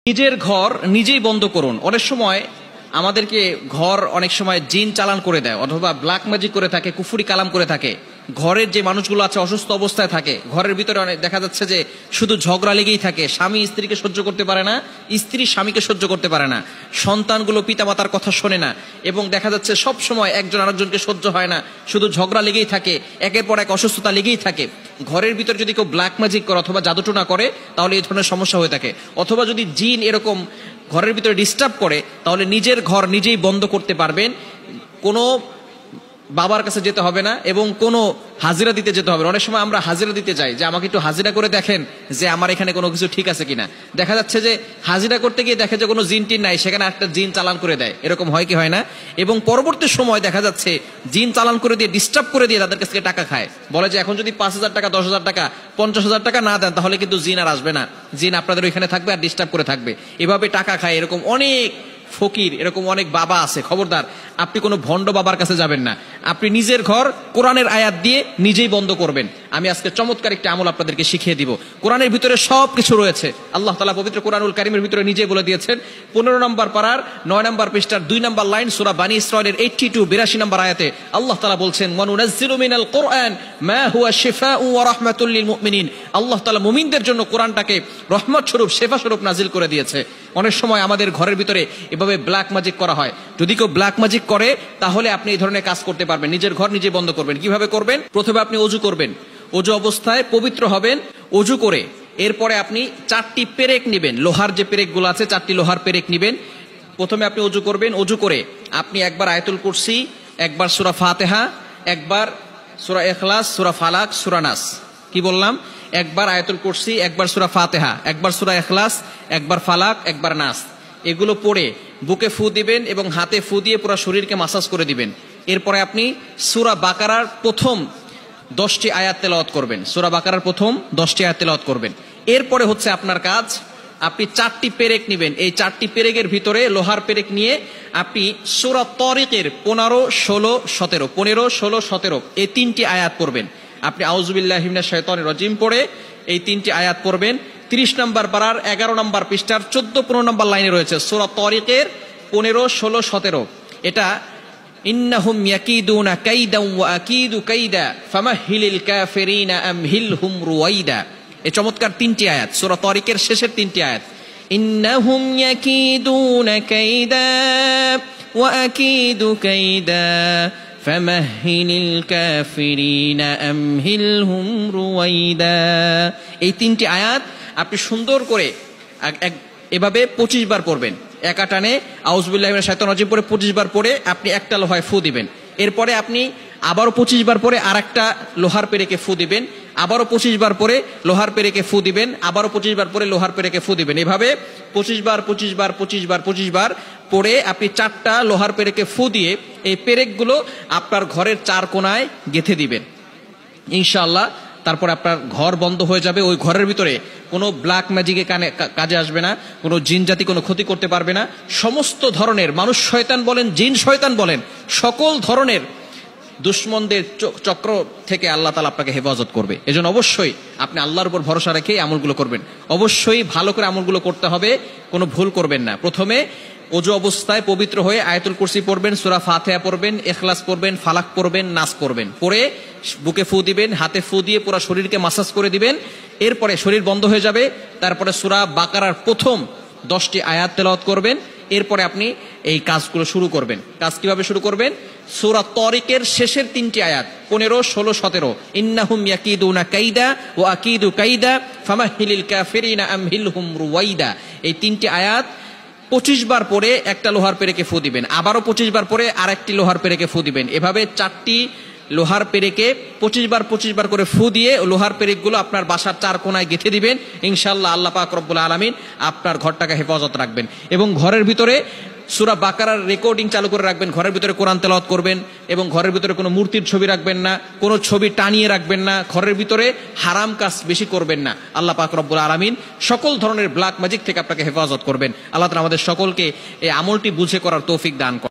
নিজের ঘর নিজেই বন্ধ করুন। অনেক সময় আমাদেরকে ঘর অনেক সময় জিন চালান করে দেয়, অথবা ব্ল্যাক ম্যাজিক করে থাকে, কুফুরি কালাম করে থাকে। ঘরের যে মানুষগুলো আছে অসুস্থ অবস্থায় থাকে, ঘরের ভিতরে অনেক দেখা যাচ্ছে যে শুধু ঝগড়া লেগেই থাকে। স্বামী স্ত্রীকে সহ্য করতে পারে না, স্ত্রী স্বামীকে সহ্য করতে পারে না, সন্তানগুলো পিতামাতার কথা শোনে না, এবং দেখা যাচ্ছে সব সময় একজন আরেকজনকে সহ্য হয় না, শুধু ঝগড়া লেগেই থাকে, একের পর এক অসুস্থতা লেগেই থাকে। ঘরের ভিতরে যদি কেউ ব্ল্যাক ম্যাজিক করে অথবা জাদুটোনা করে তাহলে এই ধরনের সমস্যা হয়ে থাকে। অথবা যদি জিন এরকম ঘরের ভিতরে ডিস্টার্ব করে তাহলে নিজের ঘর নিজেই বন্ধ করতে পারবেন। কোনো বাবার কাছে যেতে হবে না এবং কোনো হাজিরা দিতে যেতে হবে না। অনেক সময় আমরা হাজিরা দিতে যাই যে আমাকে একটু হাজিরা করে দেখেন যে আমার এখানে কোনো কিছু ঠিক আছে কিনা। দেখা যাচ্ছে যে হাজিরা করতে গিয়ে দেখে যে কোনো জিন টিন নাই, সেখানে একটা জিন চালান করে দেয়। এরকম হয় কি হয় না? এবং পরবর্তী সময় দেখা যাচ্ছে জিন চালান করে দিয়ে ডিস্টার্ব করে দিয়ে তাদের কাছ থেকে টাকা খায়। বলে যে এখন যদি 5,000 টাকা, 10,000 টাকা, 50,000 টাকা না দেন তাহলে কিন্তু জিন আর আসবে না, জিন আপনাদের ওইখানে থাকবে আর ডিস্টার্ব করে থাকবে। এভাবে টাকা খায়। এরকম অনেক ফকির, এরকম অনেক বাবা আছে। খবরদার, আপনি কোনো ভণ্ড বাবার কাছে যাবেন না। আপনি নিজের ঘর কোরআনের আয়াত দিয়ে নিজেই বন্ধ করবেন। আমি আজকে চমৎকার একটা আমল আপনাদেরকে শিখিয়ে দিব। কোরআনের ভিতরে সব কিছু রয়েছে। আল্লাহ তাআলা পবিত্র কোরআনুল কারীমের ভিতরে নিজেই বলে দিয়েছেন। 15 নম্বর পারার 9 নম্বর পৃষ্ঠার 2 নম্বর লাইন, সূরা বানী ইসরাঈলের 82 নম্বর আয়াতে আল্লাহ তাআলা বলছেন, ওয়ানুনাজ্জিলু মিনাল কুরআন মা হুয়া শিফাউ ওয়া রাহমাতুল লিল মুমিনিন। আল্লাহ তাআলা মুমিনদের জন্য কোরআনটাকে রহমত স্বরূপ, শেফা স্বরূপ নাজিল করে দিয়েছে। অনেক সময় আমাদের ঘরের ভিতরে এভাবে ব্ল্যাক ম্যাজিক করা হয়। যদি কেউ ব্ল্যাক ম্যাজিক করে তাহলে আপনি এই ধরনের কাজ করতে পারবেন। নিজের ঘর নিজে বন্ধ করবেন। কিভাবে করবেন? প্রথমে আপনি ওযু করবেন, ওযু অবস্থায় পবিত্র হবেন। ওযু করে এরপরে আপনি 4টি পেরেক নেবেন, লোহার যে পেরেকগুলো আছে 4টি লোহার পেরেক নেবেন। প্রথমে আপনি ওযু করবেন। ওযু করে আপনি একবার আয়াতুল কুরসি, একবার সূরা ফাতিহা, একবার সূরা ইখলাস, সূরা ফালাক, সূরা নাস। কি বললাম? একবার আয়াতুল কুরসি, একবার সূরা ফাতিহা, একবার সূরা ইখলাস, একবার ফালাক, একবার নাস। এগুলো পড়ে বুকে ফু দিবেন এবং হাতে ফু দিয়ে পুরো শরীরকে মাসাজ করে দিবেন। এরপরে আপনি সূরা বাকারার প্রথম 10টি আয়াত তেলাওয়াত করবেন। সূরা বাকারার প্রথম 10টি আয়াত তেলাওয়াত করবেন। এরপরে হচ্ছে আপনার কাজ, আপনি 4টি পেরেক নেবেন। এই 4টি পেরেকের ভিতরে লোহার পেরেক নিয়ে আপনি সূরা তারিকের 15, 16, 17, 15, 16, 17 এই 3টি আয়াত পড়বেন। আপনি আউযু বিল্লাহি মিনাশ শাইতানির রাজিম পড়ে এই 3টি আয়াত পড়বেন। 30 নম্বর পারার 11 নম্বর পৃষ্ঠার 14-15 নম্বর লাইনে রয়েছে সূরা তারিকের 15, 16, 17। এটা ইন্নাহুম ইয়াকিদুনা কাইদা ওয়া আকিদু কাইদা ফামাহিলিল কাফিরিনা আমহিলহুম রুওয়াইদা। এই চমৎকার 3টি আয়াত, সূরা তারিকের শেষের 3টি আয়াত। ইন্নাহুম ইয়াকিদুনা কাইদা ওয়া আকিদু কাইদা ফামাহিলিল কাফিরিনা আমহিলহুম রুওয়াইদা। এই 3টি আয়াত আপনি সুন্দর করে এভাবে 25 বার পড়বেন। একা টানে আউযু বিল্লাহি মিনাশ শাইতানির রাজিম পড়ে 25 বার পড়ে আপনি একটা লোহায় ফু দিবেন। এরপরে আপনি আবারও 25 বার পরে আরেকটা লোহার পেরেকে ফু দিবেন। আবারও 25 বার পরে লোহার পেরেকে ফু দিবেন। আবারও 25 বার পরে লোহার পেরেকে ফু দিবেন। এভাবে 25 বার 25 বার 25 বার 25 বার পরে আপনি 4টা লোহার পেরেকে ফু দিয়ে এই পেরেকগুলো আপনার ঘরের 4 কোণায় গেঁথে দিবেন ইনশাআল্লাহ। তারপর আপনার ঘর বন্ধ হয়ে যাবে। ওই ঘরের ভিতরে কোনো ব্ল্যাক ম্যাজিকে কাজে আসবে না, কোনো জিন জাতি কোনো ক্ষতি করতে পারবে না। সমস্ত ধরনের মানুষ শয়তান বলেন, জিন শয়তান বলেন, সকল ধরনের দুশ্মনদের চক্র থেকে আল্লাহ তাআলা আপনাকে হেফাজত করবে। এজন্য অবশ্যই আপনি আল্লাহর উপর ভরসা রেখে আমলগুলো করবেন। অবশ্যই ভালো করে আমলগুলো করতে হবে, কোনো ভুল করবেন না। প্রথমে ওযু অবস্থায় পবিত্র হয়ে আয়াতুল কুরসি পড়বেন, সূরা ফাতিহা পড়বেন, ইখলাস পড়বেন, ফালাক পড়বেন, নাস পড়বেন। পড়ে বুকে ফু দিবেন, হাতে ফু দিয়ে পুরো শরীরকে মাসাজ করে দিবেন। এরপরে শরীর বন্ধ হয়ে যাবে। তারপরে সূরা বাকারার প্রথম 10টি আয়াত তেলাওয়াত করবেন। এরপরে আপনি এই কাজগুলো শুরু করবেন। কাজ কিভাবে শুরু করবেন? সূরা তারিকের শেষের 3টি আয়াত 15, 16, 17। ইন্নাহুম ইয়াকিদুনা কাইদা ওয়া আকিদু কাইদা ফামাহিলিল কাফিরিনা আমহিলহুম রুওয়াইদা। এই 3টি আয়াত 25 বার পরে একটা লোহার পেরেকে ফু দিবেন। আবারও 25 বার পরে আরেকটি লোহার পেরেকে ফু দিবেন। এভাবে 4টি লোহার পেরেকে 25 বার করে ফু দিয়ে লোহার পেরেকগুলো আপনার বাসার 4 কোণায় গেঁথে দিবেন। ইনশাআল্লাহ আল্লাহ পাক রব্বুল আলামিন আপনার ঘরটাকে হেফাজত রাখবেন। এবং ঘরের ভিতরে সূরা বাকারার রেকর্ডিং চালু করে রাখবেন। ঘরের ভিতরে কোরআন তেলাওয়াত করবেন এবং ঘরের ভিতরে কোনো মূর্তির ছবি রাখবেন না, কোনো ছবি টানিয়ে রাখবেন না। ঘরের ভিতরে হারাম কাজ বেশি করবেন না। আল্লাহ পাক রব্বুল আলামিন সকল ধরনের ব্ল্যাক ম্যাজিক থেকে আপনাকে হেফাজত করবেন। আল্লাহ তাআলা আমাদের সকলকে এই আমলটি বুঝে করার তৌফিক দান করেন।